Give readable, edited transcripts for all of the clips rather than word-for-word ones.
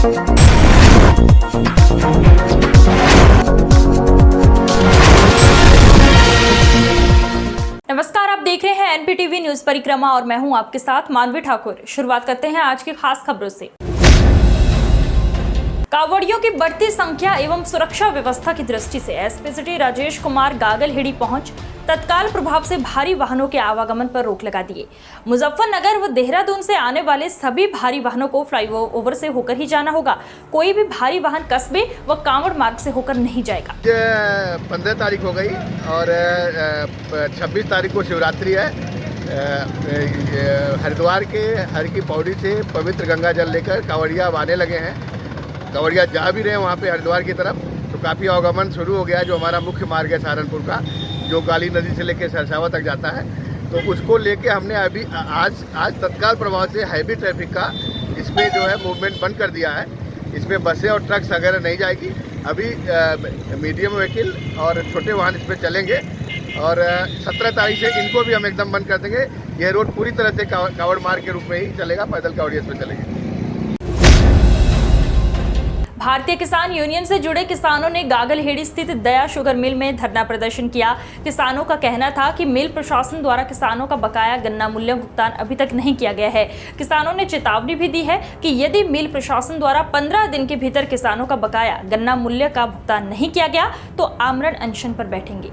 नमस्कार, आप देख रहे हैं एनपीटीवी न्यूज परिक्रमा और मैं हूं आपके साथ मानवी ठाकुर। शुरुआत करते हैं आज की खास खबरों से। कांवड़ियों की बढ़ती संख्या एवं सुरक्षा व्यवस्था की दृष्टि से एसपी सिटी राजेश कुमार गागलहेड़ी पहुंच तत्काल प्रभाव से भारी वाहनों के आवागमन पर रोक लगा दिए। मुजफ्फरनगर व देहरादून से आने वाले सभी भारी वाहनों को फ्लाईओवर से होकर ही जाना होगा। कोई भी भारी वाहन कस्बे व कांवड़ मार्ग से होकर नहीं जाएगा। 15 तारीख हो गई और 26 तारीख को शिवरात्रि है। हरिद्वार के हर की पौड़ी से पवित्र गंगा जल लेकर कांवड़िया आने लगे हैं। कांवड़िया जा भी रहे हैं वहाँ पे हरिद्वार की तरफ, तो काफ़ी आवागमन शुरू हो गया है। जो हमारा मुख्य मार्ग है सहारनपुर का, जो काली नदी से लेकर सरसावा तक जाता है, तो उसको लेके हमने अभी आज तत्काल प्रभाव से हैवी ट्रैफिक का इसमें जो है मूवमेंट बंद कर दिया है। इसमें बसें और ट्रक्स वगैरह नहीं जाएगी। अभी मीडियम व्हीकल और छोटे वाहन इस पर चलेंगे और 17 तारीख से इनको भी हम एकदम बंद कर देंगे। यह रोड पूरी तरह से कांवड़ मार्ग के रूप में ही चलेगा, पैदल कांवड़िया इस पर चलेंगे। भारतीय किसान यूनियन से जुड़े किसानों ने गागलहेड़ी स्थित दया शुगर मिल में धरना प्रदर्शन किया। किसानों का कहना था कि मिल प्रशासन द्वारा किसानों का बकाया गन्ना मूल्य भुगतान अभी तक नहीं किया गया है। किसानों ने चेतावनी भी दी है कि यदि मिल प्रशासन द्वारा 15 दिन के भीतर किसानों का बकाया गन्ना मूल्य का भुगतान नहीं किया गया तो आमरण अनशन पर बैठेंगे।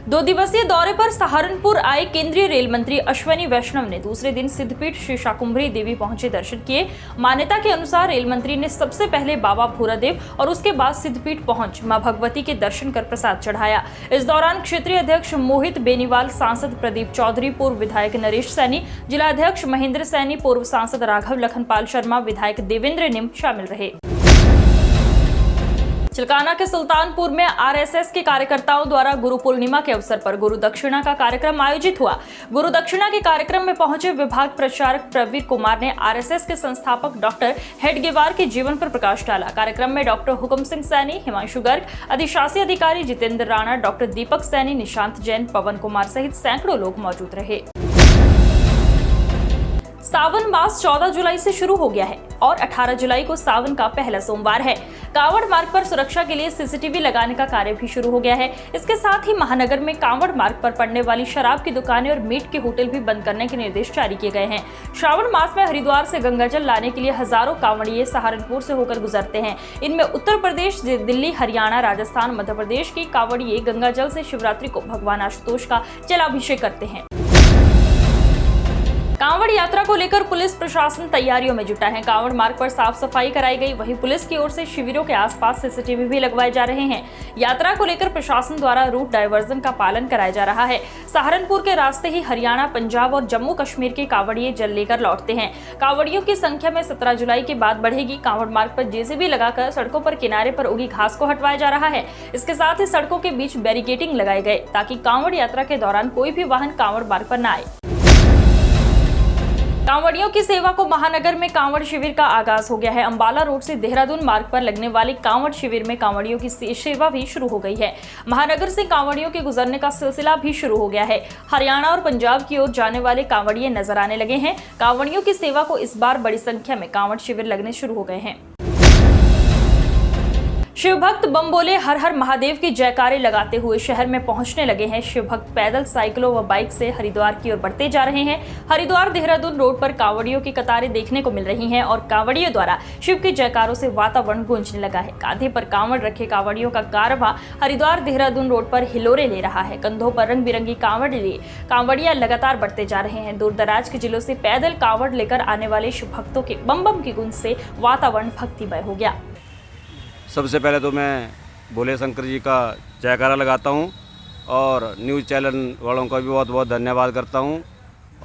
2 दिवसीय दौरे पर सहारनपुर आए केंद्रीय रेल मंत्री अश्विनी वैष्णव ने दूसरे दिन सिद्धपीठ श्री शाकुंभरी देवी पहुंचे, दर्शन किए। मान्यता के अनुसार रेल मंत्री ने सबसे पहले बाबा भूरादेव और उसके बाद सिद्धपीठ पहुंच मां भगवती के दर्शन कर प्रसाद चढ़ाया। इस दौरान क्षेत्रीय अध्यक्ष मोहित बेनीवाल, सांसद प्रदीप चौधरी, पूर्व विधायक नरेश सैनी, जिला अध्यक्ष महेंद्र सैनी, पूर्व सांसद राघव लखनपाल शर्मा, विधायक देवेंद्र निम शामिल रहे। चिलकाना के सुल्तानपुर में आरएसएस के कार्यकर्ताओं द्वारा गुरु पूर्णिमा के अवसर पर गुरु दक्षिणा का कार्यक्रम आयोजित हुआ। गुरु दक्षिणा के कार्यक्रम में पहुंचे विभाग प्रचारक प्रवीर कुमार ने आरएसएस के संस्थापक डॉक्टर हेडगेवार के जीवन पर प्रकाश डाला। कार्यक्रम में डॉक्टर हुकुम सिंह सैनी, हिमांशु गर्ग, अधिशासी अधिकारी जितेंद्र राणा, डॉक्टर दीपक सैनी, निशांत जैन, पवन कुमार सहित सैकड़ों लोग मौजूद रहे। सावन मास 14 जुलाई से शुरू हो गया है और 18 जुलाई को सावन का पहला सोमवार है। कांवड़ मार्ग पर सुरक्षा के लिए सीसीटीवी लगाने का कार्य भी शुरू हो गया है। इसके साथ ही महानगर में कांवड़ मार्ग पर पड़ने वाली शराब की दुकानें और मीट के होटल भी बंद करने के निर्देश जारी किए गए हैं। श्रावण मास में हरिद्वार से गंगाजल लाने के लिए हजारों कांवड़िये सहारनपुर से होकर गुजरते हैं। इनमें उत्तर प्रदेश, दिल्ली, हरियाणा, राजस्थान, मध्य प्रदेश की कांवड़िये गंगाजल से शिवरात्रि को भगवान आशुतोष का जलाभिषेक करते हैं। कांवड़ यात्रा को लेकर पुलिस प्रशासन तैयारियों में जुटा है। कांवड़ मार्ग पर साफ सफाई कराई गई, वहीं पुलिस की ओर से शिविरों के आसपास सीसीटीवी भी लगवाए जा रहे हैं। यात्रा को लेकर प्रशासन द्वारा रूट डायवर्जन का पालन कराया जा रहा है। सहारनपुर के रास्ते ही हरियाणा, पंजाब और जम्मू कश्मीर के कांवड़िये जल लेकर लौटते हैं। कांवड़ियों की संख्या में 17 जुलाई के बाद बढ़ेगी। कांवड़ मार्ग पर जेसीबी लगाकर सड़कों पर किनारे पर उगी घास को हटवाया जा रहा है। इसके साथ ही सड़कों के बीच बैरिकेडिंग लगाए गए ताकि कांवड़ यात्रा के दौरान कोई भी वाहन कांवड़ मार्ग पर न आए। कांवड़ियों की सेवा को महानगर में कांवड़ शिविर का आगाज हो गया है। अंबाला रोड से देहरादून मार्ग पर लगने वाली कांवड़ शिविर में कांवड़ियों की सेवा भी शुरू हो गई है। महानगर से कांवड़ियों के गुजरने का सिलसिला भी शुरू हो गया है। हरियाणा और पंजाब की ओर जाने वाले कांवड़िये नजर आने लगे हैं। कांवड़ियों की सेवा को इस बार बड़ी संख्या में कांवड़ शिविर लगने शुरू हो गए हैं। शिव भक्त बम बोले हर हर महादेव की जयकारे लगाते हुए शहर में पहुंचने लगे हैं। शिव भक्त पैदल, साइकिलों व बाइक से हरिद्वार की ओर बढ़ते जा रहे हैं। हरिद्वार देहरादून रोड पर कांवड़ियों की कतारें देखने को मिल रही हैं और कांवड़ियों द्वारा शिव के जयकारों से वातावरण गूंजने लगा है। कांधे पर कांवड़ रखे कांवड़ियों का कारवां हरिद्वार देहरादून रोड पर हिलोरे ले रहा है। कंधों पर रंग बिरंगी कांवड़ लिए कांवड़िया लगातार बढ़ते जा रहे हैं। दूर दराज के जिलों से पैदल कांवड़ लेकर आने वाले शिव भक्तों के बम बम की गूंज से वातावरण भक्तिमय हो गया। सबसे पहले तो मैं भोले शंकर जी का जयकारा लगाता हूँ और न्यूज़ चैनल वालों का भी बहुत बहुत धन्यवाद करता हूँ।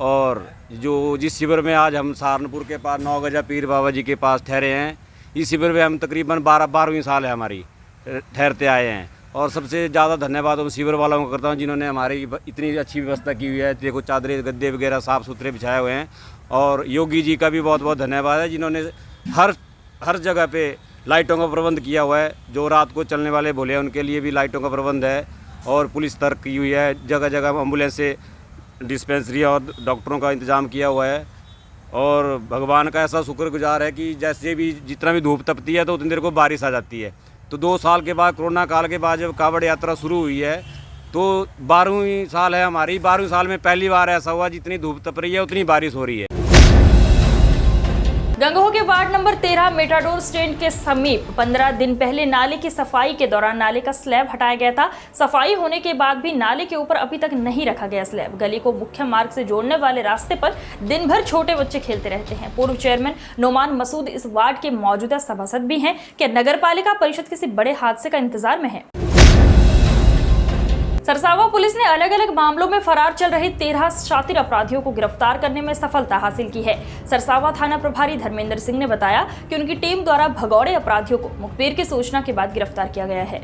और जो जिस शिविर में आज हम सहारनपुर के पास 9 गजा पीर बाबा जी के पास ठहरे हैं, इस शिविर में हम तकरीबन 12वीं साल है हमारी ठहरते आए हैं। और सबसे ज़्यादा धन्यवाद उन शिविर वालों को करता हूँ जिन्होंने हमारी इतनी अच्छी व्यवस्था की हुई है। देखो चादरें, गद्दे वगैरह साफ़ सुथरे बिछाए हुए हैं। और योगी जी का भी बहुत बहुत धन्यवाद है जिन्होंने हर जगह पे लाइटों का प्रबंध किया हुआ है। जो रात को चलने वाले भोले हैं उनके लिए भी लाइटों का प्रबंध है। और पुलिस तर्क की हुई है, जगह जगह एम्बुलेंस से डिस्पेंसरी और डॉक्टरों का इंतज़ाम किया हुआ है। और भगवान का ऐसा शुक्रगुजार है कि जैसे भी जितना भी धूप तपती है तो उतनी देर को बारिश आ जाती है। तो 2 साल के बाद, कोरोना काल के बाद जब कावड़ यात्रा शुरू हुई है तो 12वीं साल है हमारी। 12वीं साल में पहली बार ऐसा हुआ जितनी धूप तप रही है उतनी बारिश हो रही है। गंगोह के वार्ड नंबर 13 मेटाडोर स्टैंड के समीप 15 दिन पहले नाले की सफाई के दौरान नाले का स्लैब हटाया गया था। सफाई होने के बाद भी नाले के ऊपर अभी तक नहीं रखा गया स्लैब। गली को मुख्य मार्ग से जोड़ने वाले रास्ते पर दिन भर छोटे बच्चे खेलते रहते हैं। पूर्व चेयरमैन नोमान मसूद इस वार्ड के मौजूदा सभासद भी हैं। क्या नगर पालिका परिषद किसी बड़े हादसे का इंतजार में है? सरसावा पुलिस ने अलग अलग मामलों में फरार चल रहे 13 शातिर अपराधियों को गिरफ्तार करने में सफलता हासिल की है। सरसावा थाना प्रभारी धर्मेंद्र सिंह ने बताया कि उनकी टीम द्वारा भगौड़े अपराधियों को मुखबिर की सूचना के बाद गिरफ्तार किया गया है।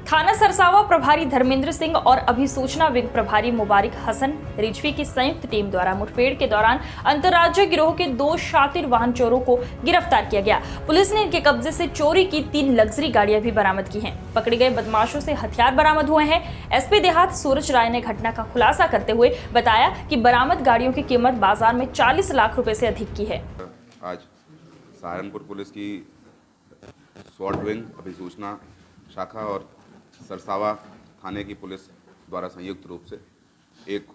थाना सरसावा प्रभारी धर्मेंद्र सिंह और अभिसूचना विंग प्रभारी मुबारक हसन रिजवी की संयुक्त टीम द्वारा मुठभेड़ के दौरान अंतर्राज्यीय गिरोह के 2 शातिर वाहन चोरों को गिरफ्तार किया गया। पुलिस ने इनके कब्जे से चोरी की 3 लग्जरी गाड़ियां भी बरामद की हैं। पकड़े गए बदमाशों से हथियार बरामद हुए हैं। एसपी देहात सूरज राय ने घटना का खुलासा करते हुए बताया कि बरामद गाड़ियों की कीमत बाजार में 40 लाख रुपए से अधिक की है। आज सहारनपुर पुलिस की स्वॉट विंग, अभिसूचना शाखा और सरसावा थाने की पुलिस द्वारा संयुक्त रूप से एक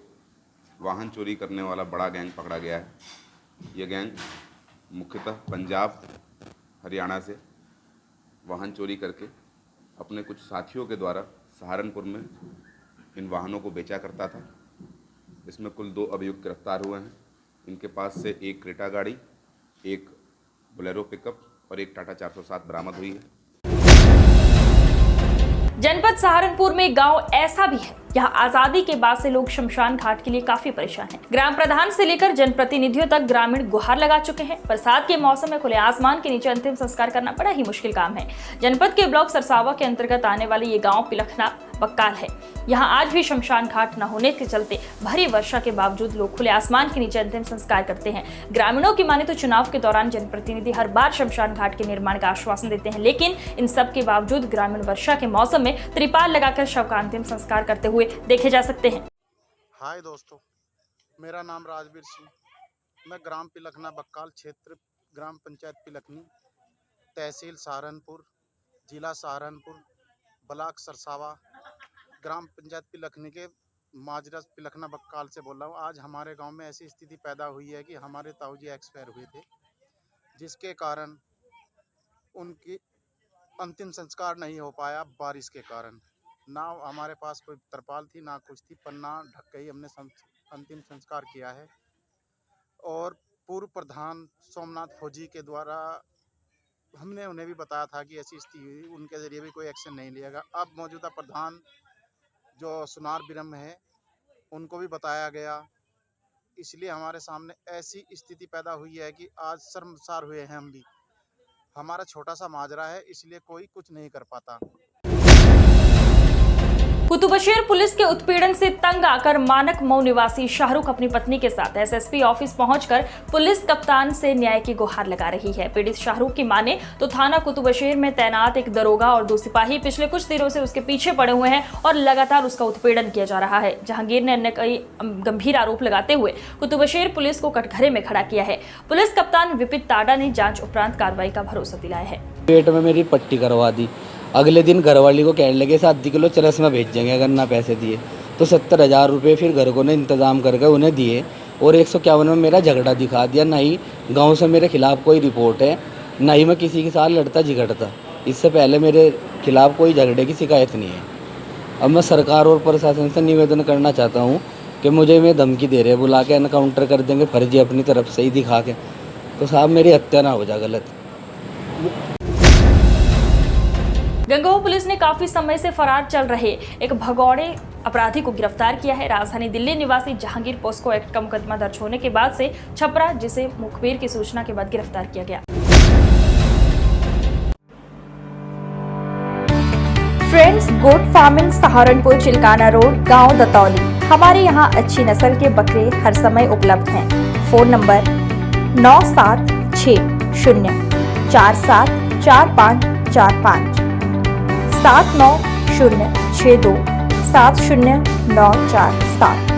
वाहन चोरी करने वाला बड़ा गैंग पकड़ा गया है। यह गैंग मुख्यतः पंजाब, हरियाणा से वाहन चोरी करके अपने कुछ साथियों के द्वारा सहारनपुर में इन वाहनों को बेचा करता था। इसमें कुल 2 अभियुक्त गिरफ्तार हुए हैं। इनके पास से एक क्रेटा गाड़ी, एक बोलेरो पिकअप और एक टाटा 407 बरामद हुई है। जनपद सहारनपुर में गांव ऐसा भी है यहाँ आजादी के बाद से लोग शमशान घाट के लिए काफी परेशान हैं। ग्राम प्रधान से लेकर जनप्रतिनिधियों तक ग्रामीण गुहार लगा चुके हैं। बरसात के मौसम में खुले आसमान के नीचे अंतिम संस्कार करना बड़ा ही मुश्किल काम है। जनपद के ब्लॉक सरसावा के अंतर्गत आने वाले ये गांव पिलखना बक्काल है। यहाँ आज भी शमशान घाट न होने के चलते भारी वर्षा के बावजूद लोग खुले आसमान के नीचे अंतिम संस्कार करते हैं। ग्रामीणों की माने तो चुनाव के दौरान जनप्रतिनिधि हर बार शमशान घाट के निर्माण का आश्वासन देते हैं, लेकिन इन सब के बावजूद ग्रामीण वर्षा के मौसम में त्रिपाल लगाकर शव का अंतिम संस्कार करते हुए देखे जा सकते हैं। हाय दोस्तों, मेरा नाम राजवीर सिंह। मैं ग्राम पिलखना बक्काल क्षेत्र, ग्राम पंचायत पिलखनी, तहसील सहारनपुर, जिला सहारनपुर, ब्लॉक सरसावा, ग्राम पंचायत पिलखनी के माजरा पिलखना बक्काल से बोल रहा हूँ। आज हमारे गांव में ऐसी स्थिति पैदा हुई है कि हमारे ताऊजी एक्सपायर हुए थे, जिसके कारण उनकी अंतिम संस्कार नहीं हो पाया बारिश के कारण। ना हमारे पास कोई तरपाल थी, ना कुछ थी, पन्ना ढक के ही हमने अंतिम संस्कार किया है। और पूर्व प्रधान सोमनाथ फौजी के द्वारा हमने उन्हें भी बताया था कि ऐसी स्थिति हुई, उनके ज़रिए भी कोई एक्शन नहीं लिया गया। अब मौजूदा प्रधान जो सुनार बिरम है, उनको भी बताया गया। इसलिए हमारे सामने ऐसी स्थिति पैदा हुई है कि आज शर्मसार हुए हैं हम भी। हमारा छोटा सा माजरा है, इसलिए कोई कुछ नहीं कर पाता। कुतुबशेर पुलिस के उत्पीड़न से तंग आकर मानक मऊ निवासी शाहरुख अपनी पत्नी के साथ एसएसपी ऑफिस पहुंचकर पुलिस कप्तान से न्याय की गुहार लगा रही है। पीड़ित शाहरुख की माने तो थाना कुतुबशेर में तैनात एक दरोगा और 2 सिपाही पिछले कुछ दिनों से उसके पीछे पड़े हुए हैं और लगातार उसका उत्पीड़न किया जा रहा है। जहांगीर ने अन्य कई गंभीर आरोप लगाते हुए कुतुबशेर पुलिस को कटघरे में खड़ा किया है। पुलिस कप्तान विपिन ताडा ने जांच उपरांत कार्रवाई का भरोसा दिलाया है। पेट में मेरी पट्टी करवा दी। अगले दिन घरवाली को कहने लगे 7 किलो चरस में भेजेंगे अगर ना पैसे दिए तो 70,000 रुपये फिर घर को ने इंतज़ाम करके उन्हें दिए और 151 में मेरा झगड़ा दिखा दिया। ना ही गांव से मेरे खिलाफ कोई रिपोर्ट है, ना ही मैं किसी के साथ लड़ता झगड़ता। इससे पहले मेरे खिलाफ कोई झगड़े की शिकायत नहीं है। अब मैं सरकार और प्रशासन से निवेदन करना चाहता हूँ कि मुझे में धमकी दे रहे, बुला के एनकाउंटर कर देंगे फर्जी अपनी तरफ से ही दिखा के, तो साहब मेरी हत्या ना हो जाए गलत। गंगोह पुलिस ने काफी समय से फरार चल रहे एक भगौड़े अपराधी को गिरफ्तार किया है। राजधानी दिल्ली निवासी जहांगीर पोस्को एक्ट का मुकदमा दर्ज होने के बाद से छपरा, जिसे मुखबिर की सूचना के बाद गिरफ्तार किया गया। Friends goat farming Saharanpur Chilkana road, गांव दतौली। हमारे यहाँ अच्छी नस्ल के बकरे हर समय उपलब्ध हैं। Phone number 9760474545 7962709447।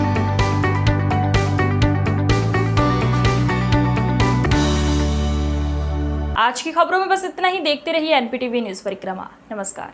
आज की खबरों में बस इतना ही। देखते रहिए NPTV न्यूज परिक्रमा। नमस्कार।